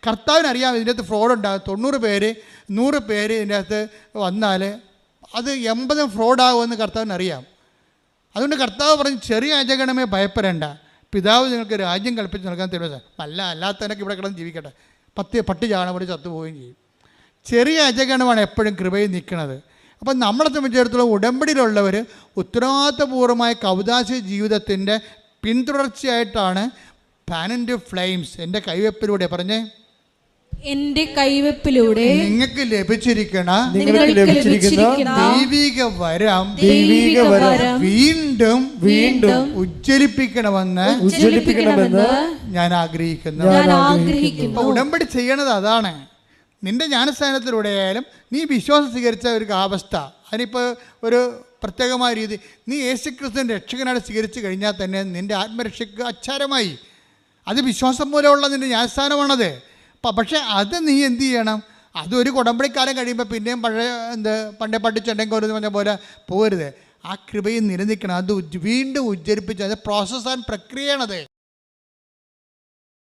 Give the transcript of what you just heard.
കർത്താവിനറിയാം ഇതിൻ്റെ അകത്ത് ഫ്രോഡ് ഉണ്ടാകും. 90 പേര് 100 പേര് ഇതിൻ്റെ അകത്ത് വന്നാൽ അത് 80 ഫ്രോഡാകുമെന്ന് കർത്താവിനറിയാം. അതുകൊണ്ട് കർത്താവ് പറഞ്ഞ് ചെറിയ യാചകണമേ ഭയപ്പെടേണ്ട, പിതാവ് നിങ്ങൾക്ക് രാജ്യം കൽപ്പിച്ച് നൽകാൻ തീരുമാനിച്ച അല്ലാത്തവനൊക്കെ ഇവിടെ കിടന്ന് ജീവിക്കട്ടെ, പട്ടി ചാണകം പോലെ ചത്തുപോവുകയും ചെയ്യും. ചെറിയ യാചകണമാണ് എപ്പോഴും കൃപയിൽ നിൽക്കുന്നത്. അപ്പം നമ്മളെ സംബന്ധിച്ചിടത്തോളം ഉടമ്പടിയിലുള്ളവർ ഉത്തരവാദിത്തപൂർവമായ കൗദാശ ജീവിതത്തിൻ്റെ പിന്തുടർച്ചയായിട്ടാണ് ഫാൻ ആൻഡ് ഫ്ലെയിംസ് എൻ്റെ കൈവെപ്പിലൂടെ പറഞ്ഞേ, എന്റെ കൈവെപ്പിലൂടെ നിങ്ങൾക്ക് ലഭിച്ചിരിക്കുന്ന ദൈവിക വരം വീണ്ടും ഉജ്ജ്വലിപ്പിക്കണമെന്ന് ഞാൻ ആഗ്രഹിക്കുന്നു. അപ്പൊ ഉടമ്പടി ചെയ്യണത് അതാണ്. നിന്റെ ജ്ഞാനസ്ഥാനത്തിലൂടെ ആയാലും നീ വിശ്വാസം സ്വീകരിച്ച ഒരു അവസ്ഥ, അതിനിപ്പോൾ ഒരു പ്രത്യേകമായ രീതി, നീ യേശുക്രിസ്തുവിൻ്റെ രക്ഷകനായിട്ട് സ്വീകരിച്ചു കഴിഞ്ഞാൽ തന്നെ നിൻ്റെ ആത്മരക്ഷയ്ക്ക് അച്ചാരമായി. അത് വിശ്വാസം മൂലമുള്ള നിൻ്റെ ജ്ഞാനസ്ഥാനമാണത്. പക്ഷേ അത് നീ എന്ത് ചെയ്യണം? അതൊരു കുടമ്പടിക്കാലം കഴിയുമ്പോൾ പിന്നെയും പണ്ടേ പഠിച്ചുണ്ടെങ്കിൽ ഒരു പറഞ്ഞ പോലെ പോകരുത്. ആ കൃപയിൽ നിലനിൽക്കണം. അത് വീണ്ടും ഉജ്ജ്വലിപ്പിച്ച്, അത് പ്രോസസ്സ് ആൻഡ് പ്രക്രിയയാണത്.